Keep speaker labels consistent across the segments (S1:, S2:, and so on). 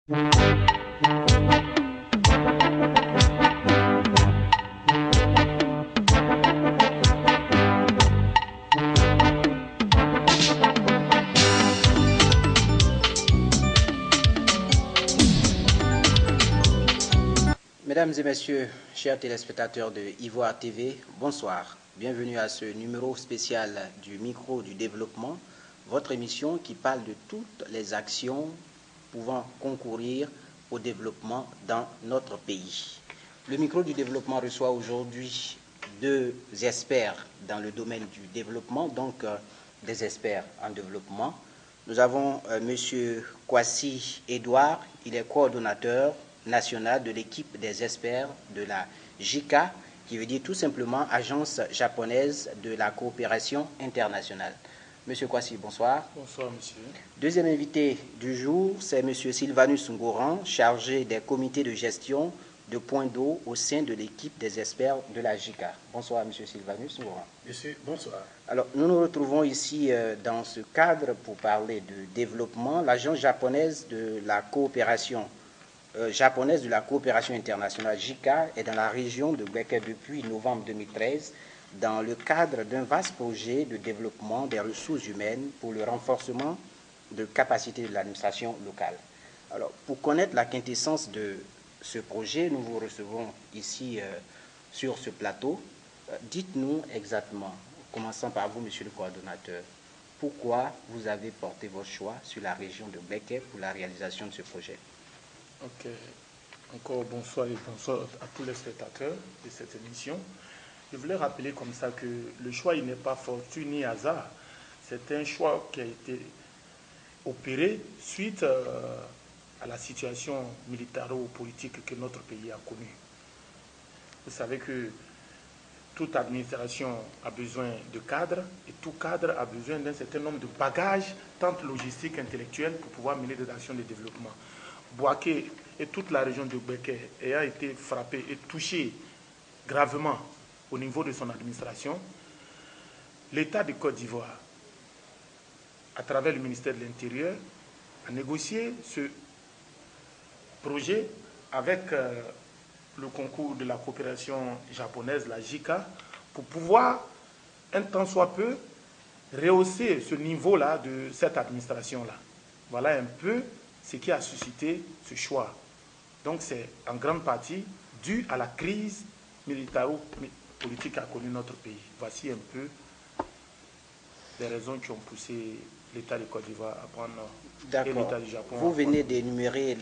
S1: Mesdames et messieurs, chers téléspectateurs de Ivoire TV, bonsoir. Bienvenue à ce numéro spécial du micro du développement, votre émission qui parle de toutes les actions pouvant concourir au développement dans notre pays. Le micro du développement reçoit aujourd'hui deux experts dans le domaine du développement, donc des experts en développement. Nous avons M. Kwasi Edouard, il est coordonnateur national de l'équipe des experts de la JICA, qui veut dire tout simplement Agence japonaise de la coopération internationale. Monsieur Kwasi, bonsoir.
S2: Bonsoir, monsieur.
S1: Deuxième invité du jour, c'est monsieur Sylvanus Ngoran, chargé des comités de gestion de points d'eau au sein de l'équipe des experts de la JICA. Bonsoir, monsieur Sylvanus Ngoran.
S2: Monsieur, bonsoir.
S1: Alors, nous nous retrouvons ici dans ce cadre pour parler de développement. L'Agence japonaise de la coopération internationale JICA est dans la région de Gbeke depuis novembre 2013 dans le cadre d'un vaste projet de développement des ressources humaines pour le renforcement de capacités de l'administration locale. Alors, pour connaître la quintessence de ce projet, nous vous recevons ici sur ce plateau. Dites-nous exactement, commençons par vous, monsieur le coordonnateur, pourquoi vous avez porté votre choix sur la région de Gbeke pour la réalisation de ce projet?
S2: Ok. Encore bonsoir et bonsoir à tous les spectateurs de cette émission. Je voulais rappeler comme ça que le choix, il n'est pas fortuit ni hasard. C'est un choix qui a été opéré suite à la situation militaro-politique que notre pays a connue. Vous savez que toute administration a besoin de cadres et tout cadre a besoin d'un certain nombre de bagages, tant logistiques qu'intellectuels, pour pouvoir mener des actions de développement. Bouaké et toute la région de Gbeke ayant été frappée et touchée gravement au niveau de son administration, l'État de Côte d'Ivoire, à travers le ministère de l'Intérieur, a négocié ce projet avec le concours de la coopération japonaise, la JICA, pour pouvoir, un temps soit peu, rehausser ce niveau-là de cette administration-là. Voilà un peu ce qui a suscité ce choix. Donc c'est en grande partie dû à la crise militaro-politique qu'a connue notre pays. Voici un peu les raisons qui ont poussé l'État de Côte d'Ivoire à prendre et l'État du Japon.
S1: Vous venez d'énumérer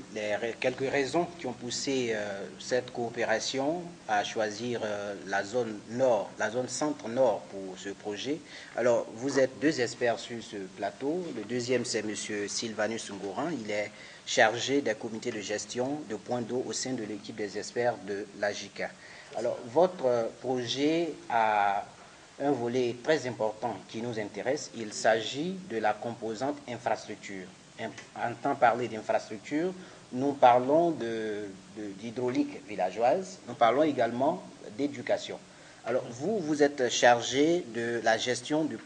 S1: quelques raisons qui ont poussé cette coopération à choisir la zone nord, la zone centre-nord pour ce projet. Alors, vous êtes deux experts sur ce plateau. Le deuxième, c'est M. Sylvanus Ngoran. Il est chargé des comités de gestion de points d'eau au sein de l'équipe des experts de la JICA. Alors, votre projet a un volet très important qui nous intéresse. Il s'agit de la composante infrastructure. En temps parler d'infrastructure, nous parlons d'hydraulique villageoise, nous parlons également d'éducation. Alors, vous êtes chargé de la gestion de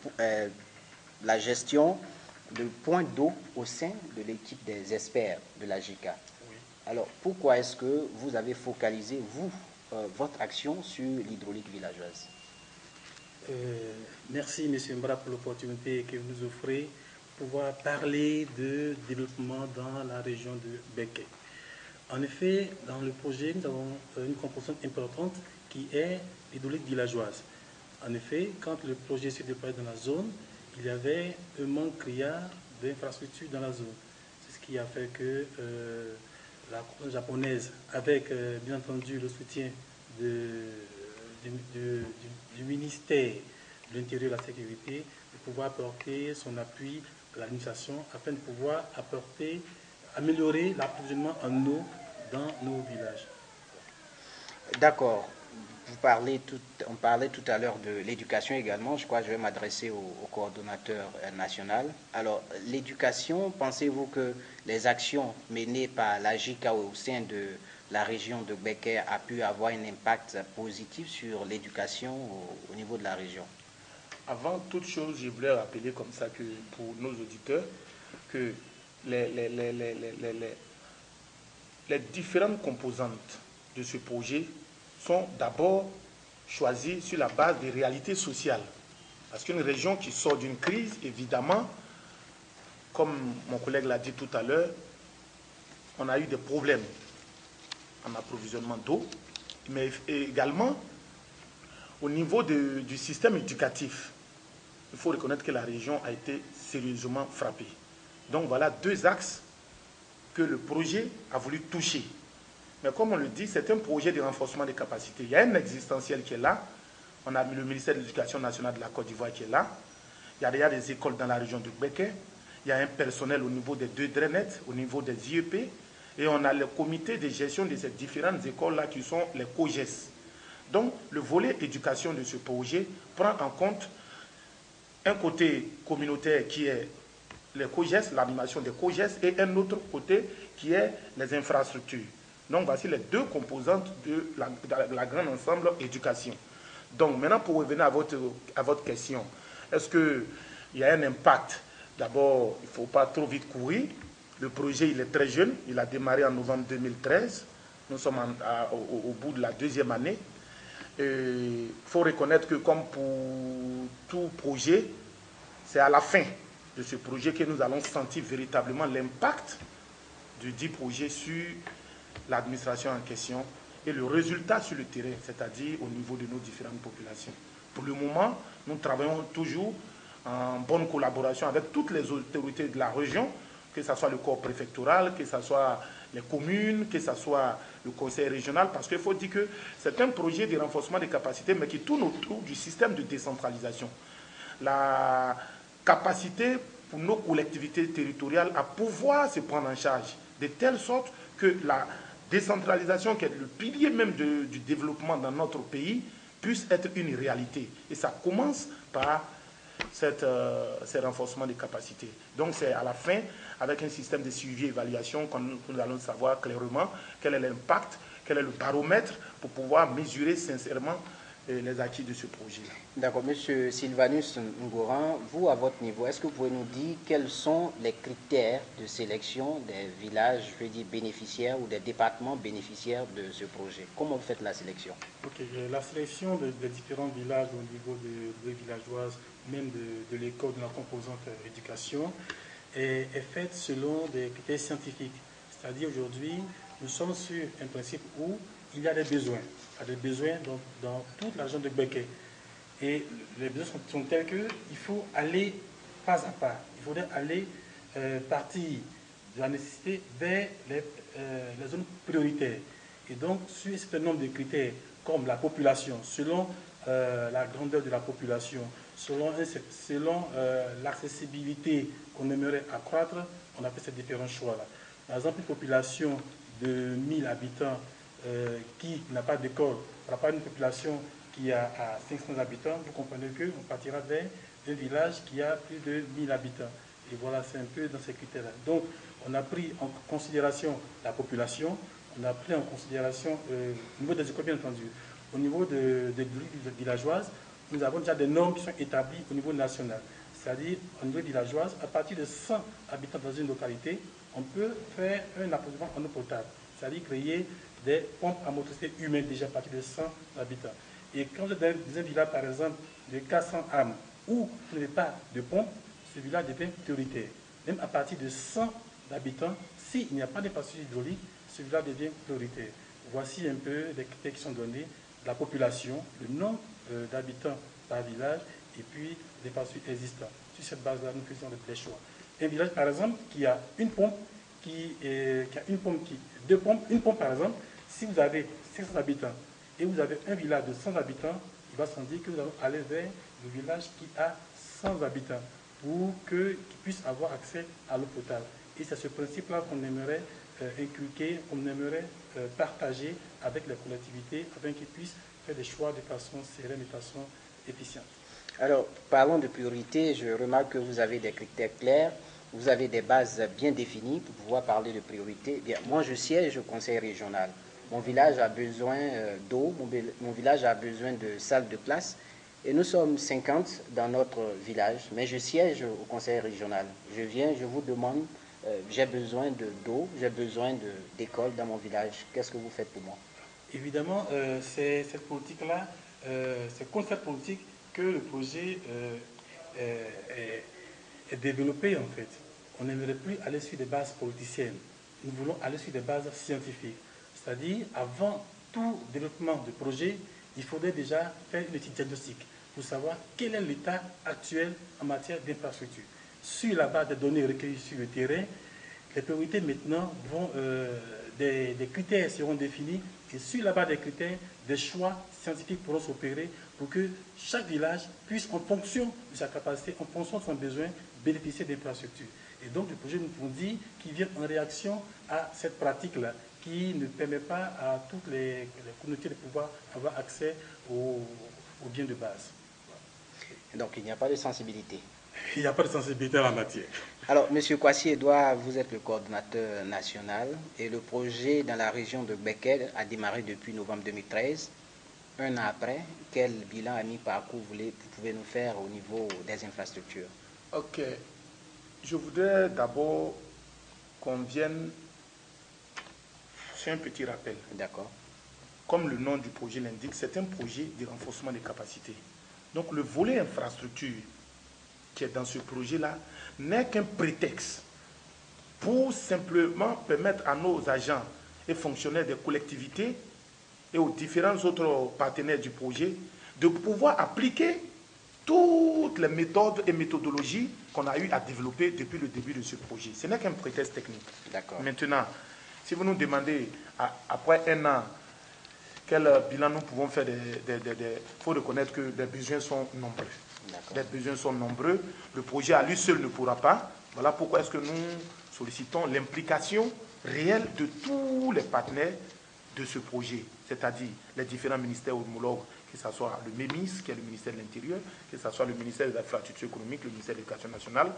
S1: points d'eau au sein de l'équipe des experts de la JICA.
S2: Oui.
S1: Alors, pourquoi est-ce que vous avez focalisé, votre action sur l'hydraulique villageoise?
S3: Merci, M. Mbra, pour l'opportunité que vous nous offrez pour pouvoir parler de développement dans la région de Gbeke. En effet, dans le projet, nous avons une composante importante qui est l'hydraulique villageoise. En effet, quand le projet s'est déployé dans la zone, il y avait un manque criard d'infrastructures dans la zone. C'est ce qui a fait que la composante japonaise, avec bien entendu le soutien du ministère de l'Intérieur et de la Sécurité, de pouvoir apporter son appui à l'administration afin de pouvoir améliorer l'approvisionnement en eau dans nos villages.
S1: D'accord. On parlait tout à l'heure de l'éducation également. Je crois que je vais m'adresser au coordonnateur national. Alors, l'éducation, pensez-vous que les actions menées par la JICA au sein de la région de Gbeke a pu avoir un impact positif sur l'éducation au niveau de la région?
S2: Avant toute chose, je voulais rappeler comme ça que pour nos auditeurs que les différentes composantes de ce projet sont d'abord choisies sur la base des réalités sociales. Parce qu'une région qui sort d'une crise, évidemment, comme mon collègue l'a dit tout à l'heure, on a eu des problèmes en approvisionnement d'eau, mais également au niveau du système éducatif. Il faut reconnaître que la région a été sérieusement frappée. Donc voilà deux axes que le projet a voulu toucher. Mais comme on le dit, c'est un projet de renforcement des capacités. Il y a un existentiel qui est là. On a le ministère de l'Éducation nationale de la Côte d'Ivoire qui est là. Il y a déjà des écoles dans la région de Béké. Il y a un personnel au niveau des deux DRENET, au niveau des IEP. Et on a le comité de gestion de ces différentes écoles-là qui sont les COGES. Donc, le volet éducation de ce projet prend en compte un côté communautaire qui est les COGES, l'animation des COGES, et un autre côté qui est les infrastructures. Donc, voici les deux composantes de la grande ensemble éducation. Donc, maintenant, pour revenir à votre question, est-ce qu'il y a un impact? D'abord, il ne faut pas trop vite courir. Le projet, il est très jeune. Il a démarré en novembre 2013. Nous sommes au bout de la deuxième année. Il faut reconnaître que, comme pour tout projet, c'est à la fin de ce projet que nous allons sentir véritablement l'impact du dit projet sur l'administration en question et le résultat sur le terrain, c'est-à-dire au niveau de nos différentes populations. Pour le moment, nous travaillons toujours en bonne collaboration avec toutes les autorités de la région, que ce soit le corps préfectoral, que ce soit les communes, que ce soit le conseil régional, parce qu'il faut dire que c'est un projet de renforcement des capacités, mais qui tourne autour du système de décentralisation. La capacité pour nos collectivités territoriales à pouvoir se prendre en charge, de telle sorte que la décentralisation, qui est le pilier même du développement dans notre pays, puisse être une réalité. Et ça commence par ces renforcements des capacités. Donc c'est à la fin, avec un système de suivi et évaluation, que nous allons savoir clairement quel est l'impact, quel est le baromètre pour pouvoir mesurer sincèrement les acquis de ce projet-là.
S1: D'accord. Monsieur Sylvanus Ngouran, vous, à votre niveau, est-ce que vous pouvez nous dire quels sont les critères de sélection des villages, je veux dire, bénéficiaires ou des départements bénéficiaires de ce projet? Comment vous faites la sélection?
S3: Ok, la sélection des différents villages au niveau des villageoises, même de l'école, de la composante éducation, est faite selon des critères scientifiques. C'est-à-dire aujourd'hui, nous sommes sur un principe où il y a des besoins. Il y a des besoins dans toute la région de Béké. Et les besoins sont tels qu'il faut aller pas à pas. Il faudrait aller partir de la nécessité vers les zones prioritaires. Et donc, sur un certain nombre de critères, comme la population, selon la grandeur de la population, selon l'accessibilité qu'on aimerait accroître, on a fait ces différents choix-là. Par exemple, une population de 1000 habitants qui n'a pas d'école, par rapport à une population qui a 500 habitants, vous comprenez qu'on partira vers un village qui a plus de 1000 habitants. Et voilà, c'est un peu dans ces critères-là. Donc, on a pris en considération la population, on a pris en considération, au niveau des écoles bien entendu, au niveau des villageoises, nous avons déjà des normes qui sont établies au niveau national. C'est-à-dire, au niveau villageoise, à partir de 100 habitants dans une localité, on peut faire un approvisionnement en eau potable. C'est-à-dire créer des pompes à motricité humaine déjà à partir de 100 habitants. Et quand vous êtes dans un village, par exemple, de 400 âmes, où vous n'avez pas de pompe, ce village devient prioritaire. Même à partir de 100 habitants, s'il n'y a pas d'infrastructure hydraulique, ce village devient prioritaire. Voici un peu les critères qui sont donnés, la population, le nombre d'habitants par village, et puis les infrastructures existantes. Sur cette base-là, nous faisons des choix. Un village, par exemple, qui a une pompe, deux pompes, une pompe, par exemple, si vous avez 500 habitants et vous avez un village de 100 habitants, il va sans dire que vous allez aller vers le village qui a 100 habitants pour qu'ils puissent avoir accès à l'eau potable. Et c'est ce principe-là qu'on aimerait inculquer, qu'on aimerait partager avec les collectivités afin qu'ils puissent faire des choix de façon sereine, de façon efficiente.
S1: Alors, parlons de priorité, je remarque que vous avez des critères clairs, vous avez des bases bien définies pour pouvoir parler de priorité. Bien, moi, je siège au conseil régional. Mon village a besoin d'eau, mon village a besoin de salles de classe. Et nous sommes 50 dans notre village, mais je siège au conseil régional. Je viens, je vous demande j'ai besoin d'eau, j'ai besoin d'école dans mon village. Qu'est-ce que vous faites pour moi?
S3: Évidemment, c'est cette politique-là, c'est contre cette politique que le projet est développé en fait. On n'aimerait plus aller sur des bases politiciennes. Nous voulons aller sur des bases scientifiques. C'est-à-dire, avant tout développement de projet, il faudrait déjà faire une étude diagnostique pour savoir quel est l'état actuel en matière d'infrastructure. Sur la base des données recueillies sur le terrain, les priorités maintenant vont, des critères seront définis et sur la base des critères, des choix scientifiques pourront s'opérer pour que chaque village puisse, en fonction de sa capacité, en fonction de son besoin, bénéficier d'infrastructures. Et donc, le projet, nous pouvons dire, qui vient en réaction à cette pratique-là, qui ne permet pas à toutes les communautés de pouvoir avoir accès aux biens de base.
S1: Donc, il n'y a pas de sensibilité.
S3: Il n'y a pas de sensibilité en la matière.
S1: Alors, M. Kwasi Edouard, vous êtes le coordonnateur national et le projet dans la région de Beket a démarré depuis novembre 2013. Un an après, quel bilan à mi-parcours vous pouvez nous faire au niveau des infrastructures?
S2: Ok. Je voudrais d'abord qu'on vienne sur un petit rappel.
S1: D'accord.
S2: Comme le nom du projet l'indique, c'est un projet de renforcement des capacités. Donc le volet infrastructure qui est dans ce projet-là n'est qu'un prétexte pour simplement permettre à nos agents et fonctionnaires des collectivités et aux différents autres partenaires du projet de pouvoir appliquer toutes les méthodes et méthodologies qu'on a eu à développer depuis le début de ce projet. Ce n'est qu'un prétexte technique. Maintenant, si vous nous demandez, après un an, quel bilan nous pouvons faire, il faut reconnaître que les besoins sont nombreux. Les besoins sont nombreux. Le projet à lui seul ne pourra pas. Voilà pourquoi est-ce que nous sollicitons l'implication réelle de tous les partenaires de ce projet, c'est-à-dire les différents ministères homologues, que ce soit le MEMIS, qui est le ministère de l'Intérieur, que ce soit le ministère des Infrastructures économiques, le ministère de l'Éducation nationale,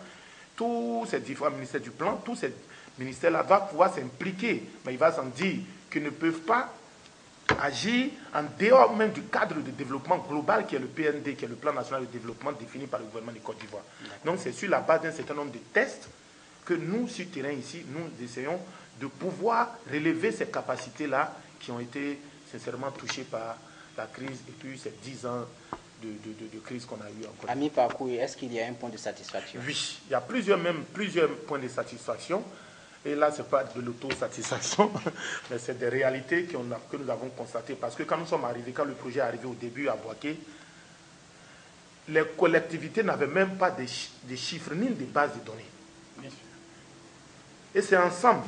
S2: tous ces différents ministères du plan, tous ces ministères-là doivent pouvoir s'impliquer, mais il va sans dire qu'ils ne peuvent pas agir en dehors même du cadre de développement global qui est le PND, qui est le plan national de développement défini par le gouvernement de Côte d'Ivoire. Donc c'est sur la base d'un certain nombre de tests que nous, sur le terrain ici, nous essayons de pouvoir relever ces capacités-là qui ont été sincèrement touchées par la crise et puis ces 10 ans de crise qu'on a eu en Côte d'Ivoire.
S1: À mi-parcours, est-ce qu'il y a un point de satisfaction?
S2: Oui, il y a plusieurs points de satisfaction. Et là, ce n'est pas de l'autosatisfaction, mais c'est des réalités que nous avons constatées. Parce que quand nous sommes arrivés, quand le projet est arrivé au début à Boaké, les collectivités n'avaient même pas de chiffres ni de bases de données.
S3: Bien sûr.
S2: Et c'est ensemble,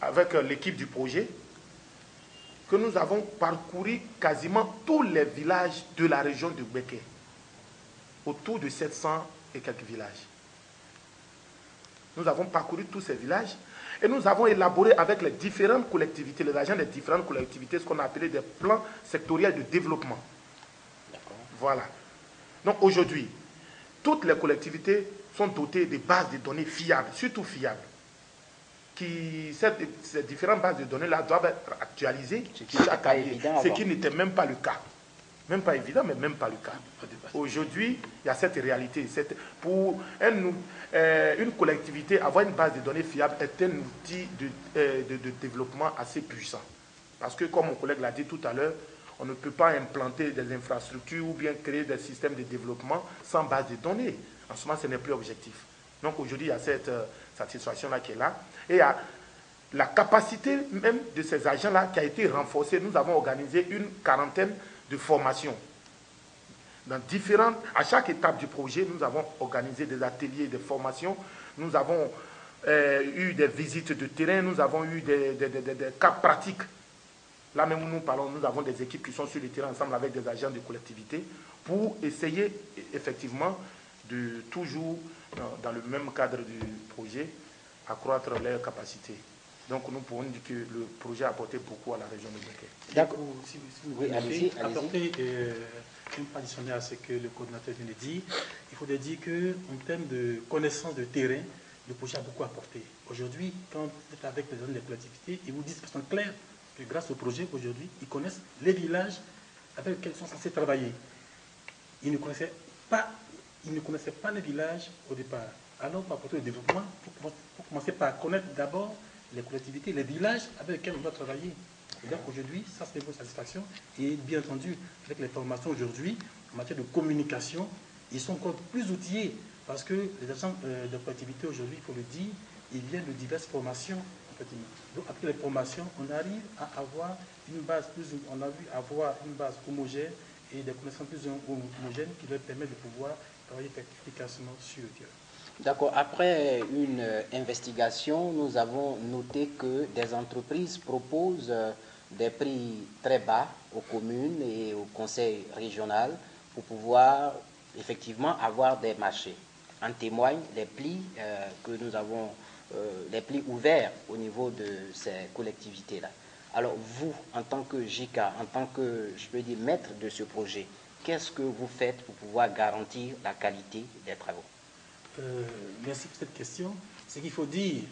S2: avec l'équipe du projet, que nous avons parcouru quasiment tous les villages de la région de Beket, autour de 700 et quelques villages. Nous avons parcouru tous ces villages et nous avons élaboré avec les différentes collectivités, les agents des différentes collectivités, ce qu'on a appelé des plans sectoriels de développement. Voilà. Donc aujourd'hui, toutes les collectivités sont dotées de bases de données fiables, surtout fiables. Ces différentes bases de données-là doivent être actualisées chaque année, ce qui n'était même pas le cas. Même pas évident, mais même pas le cas. Aujourd'hui, il y a cette réalité. Pour une collectivité, avoir une base de données fiable est un outil de développement assez puissant. Parce que, comme mon collègue l'a dit tout à l'heure, on ne peut pas implanter des infrastructures ou bien créer des systèmes de développement sans base de données. En ce moment, ce n'est plus objectif. Donc aujourd'hui, il y a cette satisfaction-là qui est là. Et il y a la capacité même de ces agents-là qui a été renforcée. Nous avons organisé une quarantaine de formations. À chaque étape du projet, nous avons organisé des ateliers de formation, nous avons eu des visites de terrain, nous avons eu des cas pratiques. Là même où nous parlons, nous avons des équipes qui sont sur le terrain ensemble avec des agents de collectivité pour essayer effectivement de toujours, dans le même cadre du projet, accroître leurs capacités. Donc nous pouvons dire que le projet a apporté beaucoup à la région de Beket.
S3: D'accord. Si vous voulez apporter une additionnelle à ce que le coordinateur vient de dire, il faudrait dire qu'en termes de connaissance de terrain, le projet a beaucoup apporté. Aujourd'hui, quand vous êtes avec les zones de collectivité, ils vous disent de façon claire que grâce au projet, aujourd'hui, ils connaissent les villages avec lesquels ils sont censés travailler. Ils ne connaissaient pas les villages au départ. Alors, pour apporter le développement, il faut commencer par connaître d'abord les collectivités, les villages avec lesquels on doit travailler. C'est-à-dire qu'aujourd'hui, ça c'est une bonne satisfaction. Et bien entendu, avec les formations aujourd'hui, en matière de communication, ils sont encore plus outillés parce que les agents de collectivité aujourd'hui, il faut le dire, ils viennent de diverses formations. Donc après les formations, on arrive à avoir une base homogène et des connaissances plus homogènes qui leur permettent de pouvoir travailler efficacement sur le terrain.
S1: D'accord. Après une investigation, nous avons noté que des entreprises proposent des prix très bas aux communes et au conseil régional pour pouvoir effectivement avoir des marchés. En témoignent les plis que nous avons, les plis ouverts au niveau de ces collectivités-là. Alors vous, en tant que JICA, en tant que, je peux dire, maître de ce projet, qu'est-ce que vous faites pour pouvoir garantir la qualité des travaux?
S3: Merci pour cette question. Ce qu'il faut dire,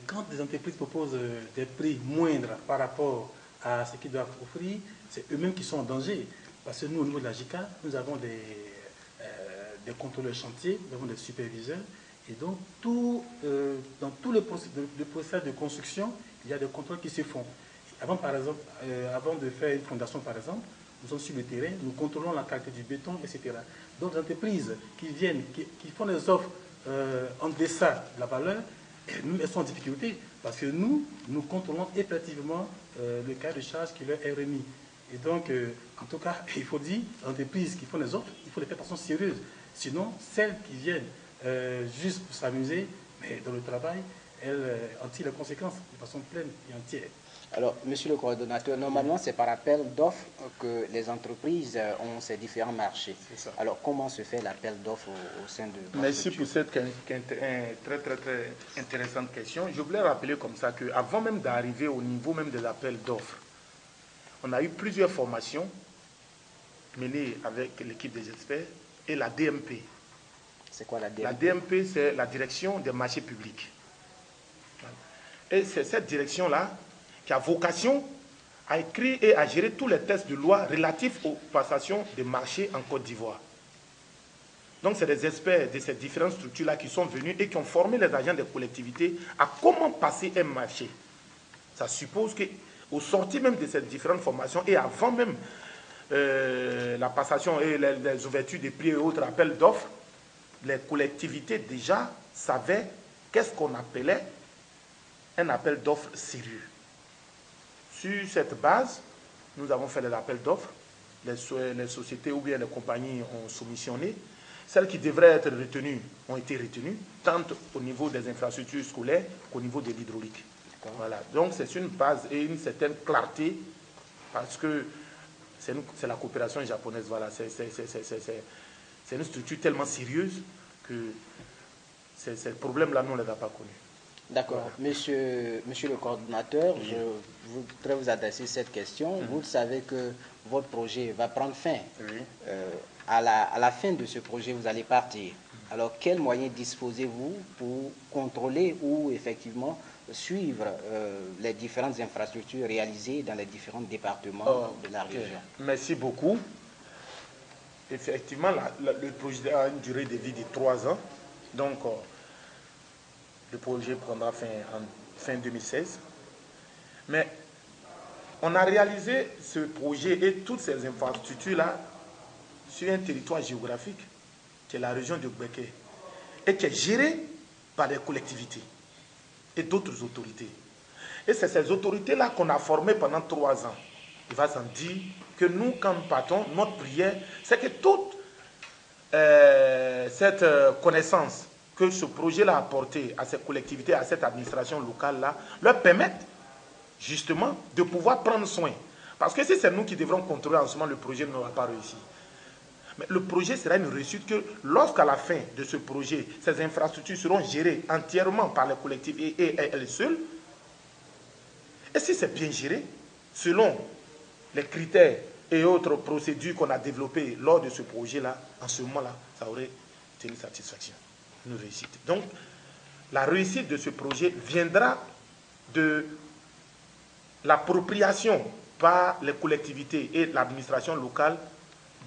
S3: quand des entreprises proposent des prix moindres par rapport à ce qu'ils doivent offrir, c'est eux-mêmes qui sont en danger. Parce que nous, au niveau de la JICA, nous avons des contrôleurs chantiers, nous avons des superviseurs. Et donc, dans tout le processus de construction, il y a des contrôles qui se font. Avant, par exemple, avant de faire une fondation, par exemple, nous sommes sur le terrain, nous contrôlons la qualité du béton, etc. Donc, les entreprises qui viennent, qui font des offres en deçà de la valeur, elles sont en difficulté parce que nous contrôlons effectivement le cahier de charge qui leur est remis. Et donc, en tout cas, il faut dire, les entreprises qui font des offres, il faut les faire de façon sérieuse. Sinon, celles qui viennent juste pour s'amuser, mais dans le travail, elles en tirent les conséquences de façon pleine et entière.
S1: Alors, monsieur le coordonnateur, normalement, c'est par appel d'offres que les entreprises ont ces différents marchés. Alors, comment se fait l'appel d'offres au sein de votre
S2: Merci
S1: structure?
S2: pour cette très intéressante question. Je voulais rappeler comme ça qu'avant même d'arriver au niveau même des appels d'offres, on a eu plusieurs formations menées avec l'équipe des experts et la DMP.
S1: C'est quoi la DMP?
S2: La DMP, c'est la direction des marchés publics. Et c'est cette direction-là qui a vocation à écrire et à gérer tous les textes de loi relatifs aux passations des marchés en Côte d'Ivoire. Donc, c'est des experts de ces différentes structures-là qui sont venus et qui ont formé les agents des collectivités à comment passer un marché. Ça suppose qu'au sortir même de ces différentes formations et avant même la passation et les ouvertures des prix et autres appels d'offres, les collectivités déjà savaient qu'est-ce qu'on appelait un appel d'offres sérieux. Sur cette base, nous avons fait des appels d'offres. Les sociétés ou bien les compagnies ont soumissionné. Celles qui devraient être retenues ont été retenues, tant au niveau des infrastructures scolaires qu'au niveau de l'hydraulique. Voilà. Donc c'est une base et une certaine clarté parce que c'est la coopération japonaise. Voilà. C'est une structure tellement sérieuse que ces problèmes-là, nous ne les avons pas connus.
S1: D'accord. Voilà. Monsieur le coordonnateur, oui. Je voudrais vous adresser cette question. Vous savez que votre projet va prendre fin.
S2: Oui.
S1: À la fin de ce projet, vous allez partir. Alors, quels moyens disposez-vous pour contrôler ou effectivement suivre les différentes infrastructures réalisées dans les différents départements de la région?
S2: Merci beaucoup. Effectivement, le projet a une durée de vie de 3 ans. Donc, le projet prendra fin en fin 2016. Mais on a réalisé ce projet et toutes ces infrastructures-là sur un territoire géographique qui est la région de Gbeke et qui est géré par les collectivités et d'autres autorités. Et c'est ces autorités-là qu'on a formées pendant 3 ans. Il va s'en dire que nous, quand nous partons, notre prière, c'est que toute cette connaissance que ce projet-là a apporté à ces collectivités, à cette administration locale-là, leur permettent justement de pouvoir prendre soin. Parce que si c'est nous qui devrons contrôler en ce moment, le projet n'aura pas réussi. Mais le projet sera une réussite que lorsqu'à la fin de ce projet, ces infrastructures seront gérées entièrement par les collectivités et elles seules. Et si c'est bien géré, selon les critères et autres procédures qu'on a développées lors de ce projet-là, en ce moment-là, ça aurait été une satisfaction, une réussite. Donc, la réussite de ce projet viendra de l'appropriation par les collectivités et l'administration locale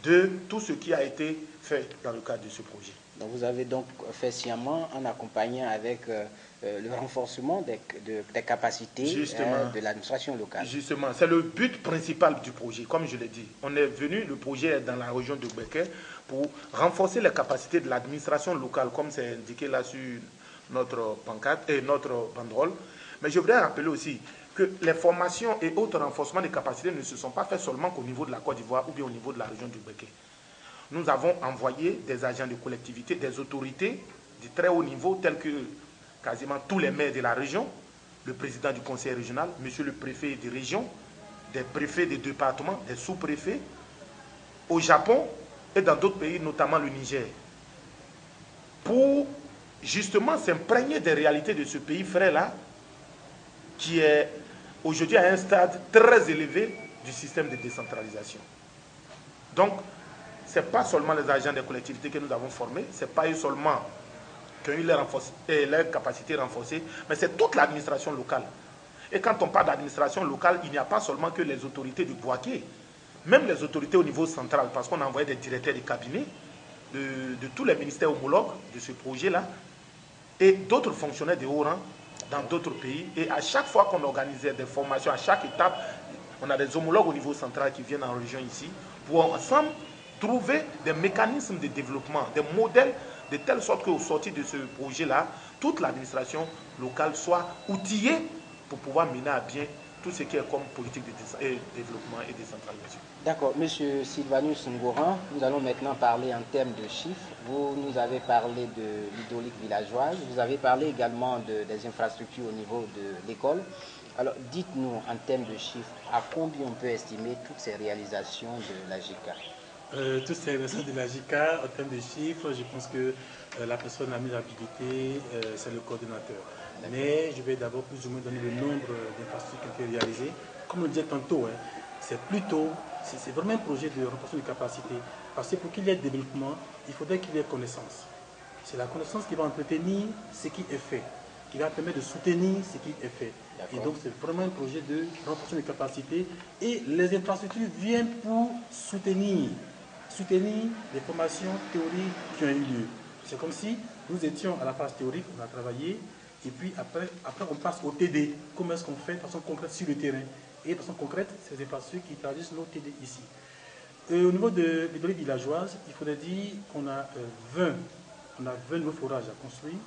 S2: de tout ce qui a été fait dans le cadre de ce projet.
S1: Donc vous avez donc fait sciemment en accompagnant avec le renforcement des capacités de l'administration locale.
S2: Justement, c'est le but principal du projet, comme je l'ai dit. On est venu, le projet est dans la région de Béquet pour renforcer les capacités de l'administration locale, comme c'est indiqué là sur notre pancarte et notre banderole. Mais je voudrais rappeler aussi que les formations et autres renforcements des capacités ne se sont pas faits seulement qu'au niveau de la Côte d'Ivoire ou bien au niveau de la région du Béquet. Nous avons envoyé des agents de collectivité, des autorités de très haut niveau, tels que quasiment tous les maires de la région, le président du conseil régional, monsieur le préfet de région, des préfets des départements, des sous-préfets, au Japon et dans d'autres pays, notamment le Niger, pour justement s'imprégner des réalités de ce pays frère-là, qui est aujourd'hui à un stade très élevé du système de décentralisation. Donc, ce n'est pas seulement les agents des collectivités que nous avons formés, ce n'est pas eux seulement qui ont eu leurs capacités renforcées, mais c'est toute l'administration locale. Et quand on parle d'administration locale, il n'y a pas seulement que les autorités du Bouaké, même les autorités au niveau central, parce qu'on a envoyé des directeurs de cabinet de tous les ministères homologues de ce projet-là, et d'autres fonctionnaires de haut rang dans d'autres pays. Et à chaque fois qu'on organisait des formations, à chaque étape, on a des homologues au niveau central qui viennent en région ici, pour ensemble trouver des mécanismes de développement, des modèles, de telle sorte qu'au sortir de ce projet-là, toute l'administration locale soit outillée pour pouvoir mener à bien tout ce qui est comme politique de développement et décentralisation.
S1: D'accord. Monsieur Sylvanus Ngoran, nous allons maintenant parler en termes de chiffres. Vous nous avez parlé de l'hydraulique villageoise, vous avez parlé également des infrastructures au niveau de l'école. Alors, dites-nous en termes de chiffres, à combien on peut estimer toutes ces réalisations de la JICA?
S3: Toutes ces réalisations de la JICA, en termes de chiffres, je pense que la personne à mise habilité, c'est le coordinateur. Mais je vais d'abord plus ou moins donner le nombre d'infrastructures qui ont été réalisées. Comme on le disait tantôt, c'est vraiment un projet de renforcement de capacité. Parce que pour qu'il y ait développement, il faudrait qu'il y ait connaissance. C'est la connaissance qui va entretenir ce qui est fait, qui va permettre de soutenir ce qui est fait. Et donc c'est vraiment un projet de renforcement de capacité. Et les infrastructures viennent pour soutenir les formations théoriques qui ont eu lieu. C'est comme si nous étions à la phase théorique, on a travaillé, et puis après on passe au TD. Comment est-ce qu'on fait de façon concrète sur le terrain? Et de façon concrète, c'est les infrastructures qui traduisent nos TD ici. Au niveau de l'hydraulique villageoise, il faudrait dire qu'on a 20 nouveaux forages à construire,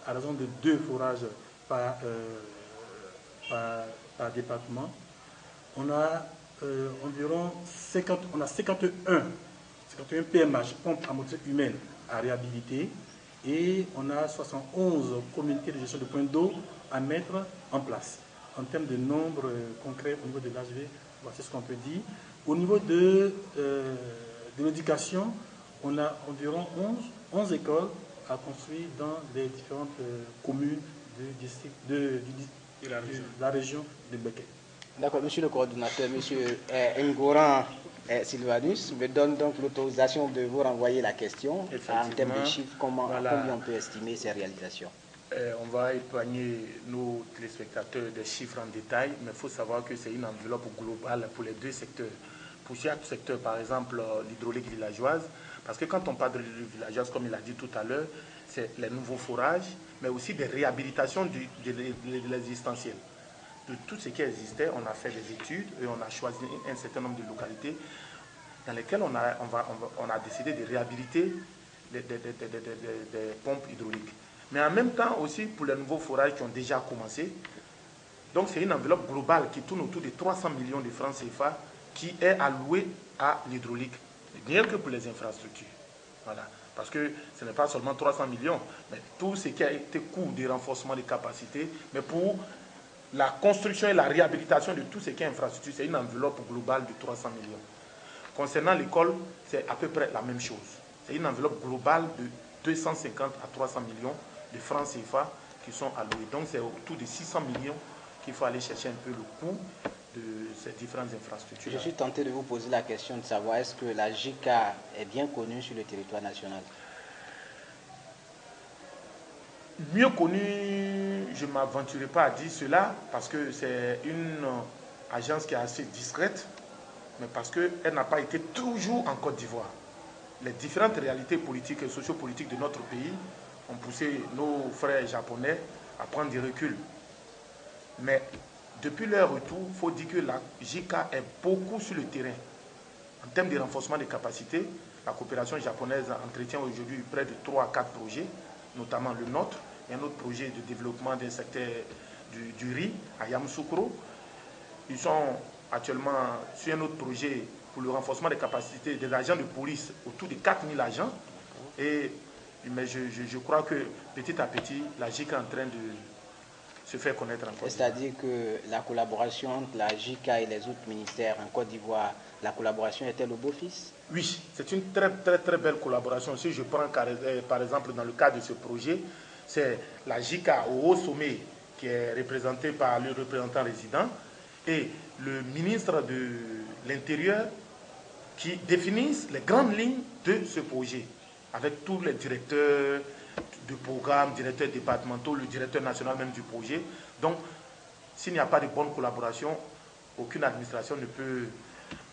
S3: à raison de 2 forages par département. On a environ 51 PMH, pompes à moteur humaine, à réhabiliter. Et on a 71 communautés de gestion de points d'eau à mettre en place. En termes de nombre concret au niveau de l'HV, voici ce qu'on peut dire. Au niveau de l'éducation, on a environ 11 écoles à construire dans les différentes communes de la région de Béquet.
S1: D'accord, monsieur le coordinateur, monsieur Ngoran Sylvanus me donne donc l'autorisation de vous renvoyer la question en termes de chiffres, combien on peut estimer ces réalisations.
S2: On va épargner nos téléspectateurs des chiffres en détail, mais il faut savoir que c'est une enveloppe globale pour les 2 secteurs. Pour chaque secteur, par exemple, l'hydraulique villageoise, parce que quand on parle de l'hydraulique villageoise, comme il a dit tout à l'heure, c'est les nouveaux forages, mais aussi des réhabilitations de l'existentiel. De tout ce qui existait, on a fait des études et on a choisi un certain nombre de localités dans lesquelles on a décidé de réhabiliter des pompes hydrauliques. Mais en même temps aussi pour les nouveaux forages qui ont déjà commencé. Donc c'est une enveloppe globale qui tourne autour de 300 millions de francs CFA qui est allouée à l'hydraulique, rien que pour les infrastructures. Voilà. Parce que ce n'est pas seulement 300 millions, mais tout ce qui a été coût de renforcement des capacités, mais pour la construction et la réhabilitation de tout ce qui est infrastructure, c'est une enveloppe globale de 300 millions. Concernant l'école, c'est à peu près la même chose. C'est une enveloppe globale de 250 à 300 millions de francs CFA qui sont alloués. Donc c'est autour de 600 millions qu'il faut aller chercher un peu le coût de ces différentes infrastructures.
S1: Je suis tenté de vous poser la question de savoir est-ce que la JICA est bien connue sur le territoire national?
S2: Mieux connue, je ne m'aventurerai pas à dire cela parce que c'est une agence qui est assez discrète, mais parce qu'elle n'a pas été toujours en Côte d'Ivoire. les différentes réalités politiques et sociopolitiques de notre pays ont poussé nos frères japonais à prendre du recul. Mais depuis leur retour, il faut dire que la JICA est beaucoup sur le terrain. En termes de renforcement des capacités, la coopération japonaise entretient aujourd'hui près de 3 à 4 projets, notamment le nôtre, et un autre projet de développement d'un secteur du riz à Yamoussoukro. Ils sont actuellement sur un autre projet pour le renforcement des capacités des agents de police, autour de 4000 agents. Mais je crois que petit à petit, la JICA est en train de se faire connaître en Côte d'Ivoire.
S1: C'est-à-dire que la collaboration entre la JICA et les autres ministères en Côte d'Ivoire, la collaboration est-elle au beau fixe? Oui,
S2: c'est une très belle collaboration. Si je prends par exemple dans le cadre de ce projet, c'est la JICA au haut sommet qui est représentée par le représentant résident et le ministre de l'Intérieur qui définissent les grandes lignes de ce projet avec tous les directeurs de programme, directeurs départementaux, le directeur national même du projet. Donc, s'il n'y a pas de bonne collaboration, aucune administration ne peut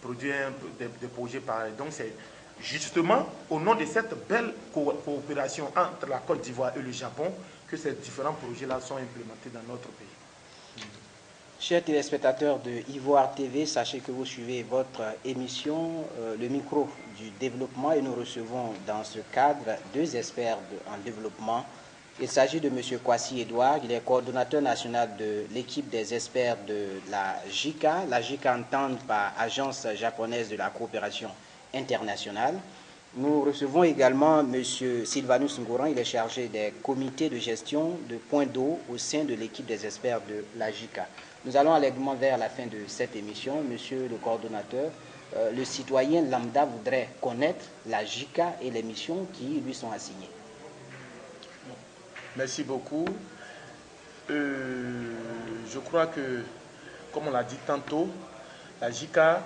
S2: produire des projets pareils. Donc, c'est justement au nom de cette belle coopération entre la Côte d'Ivoire et le Japon que ces différents projets-là sont implémentés dans notre pays.
S1: Chers téléspectateurs de Ivoire TV, sachez que vous suivez votre émission, le micro du développement, et nous recevons dans ce cadre 2 experts en développement. Il s'agit de M. Kwasi Edouard, il est coordonnateur national de l'équipe des experts de la JICA. La JICA entend par Agence japonaise de la coopération internationale. Nous recevons également M. Sylvanus Ngoran, il est chargé des comités de gestion de points d'eau au sein de l'équipe des experts de la JICA. Nous allons allègrement vers la fin de cette émission. Monsieur le coordonnateur, le citoyen lambda voudrait connaître la JICA et les missions qui lui sont assignées.
S2: Merci beaucoup. Je crois que, comme on l'a dit tantôt, la JICA,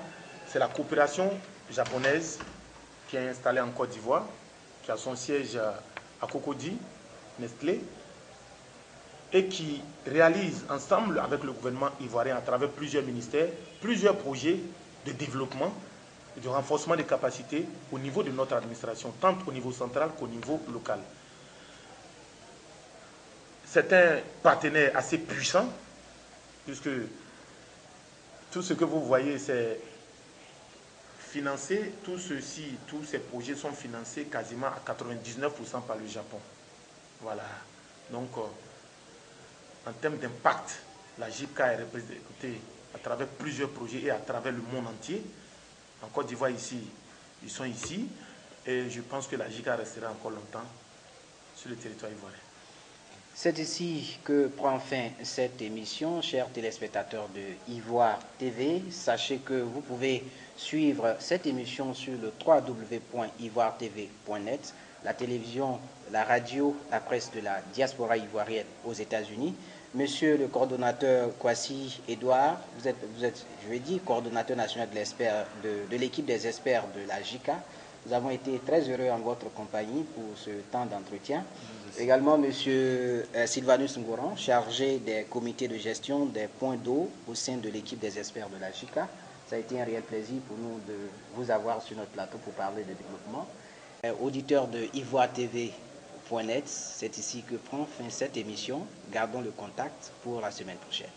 S2: c'est la coopération japonaise qui est installée en Côte d'Ivoire, qui a son siège à Cocody, Nestlé, et qui réalise ensemble avec le gouvernement ivoirien à travers plusieurs ministères, plusieurs projets de développement et de renforcement des capacités au niveau de notre administration, tant au niveau central qu'au niveau local. C'est un partenaire assez puissant, puisque tout ce que vous voyez, c'est financé, tous ces projets sont financés quasiment à 99% par le Japon. Voilà. Donc, en termes d'impact, la JICA est représentée à travers plusieurs projets et à travers le monde entier. En Côte d'Ivoire, ici, ils sont ici. Et je pense que la JICA restera encore longtemps sur le territoire ivoirien.
S1: C'est ici que prend fin cette émission, chers téléspectateurs de Ivoire TV. Sachez que vous pouvez suivre cette émission sur le www.ivoiretv.net, la télévision, la radio, la presse de la diaspora ivoirienne aux États-Unis. Monsieur le coordonnateur Kwasi Edouard, vous êtes, je vais dire, coordonnateur national de l'équipe des experts de la JICA. Nous avons été très heureux en votre compagnie pour ce temps d'entretien. Également, M. Sylvanus Ngoran, chargé des comités de gestion des points d'eau au sein de l'équipe des experts de la JICA. Ça a été un réel plaisir pour nous de vous avoir sur notre plateau pour parler de développement. Auditeurs de ivoiretv.net, c'est ici que prend fin cette émission. Gardons le contact pour la semaine prochaine.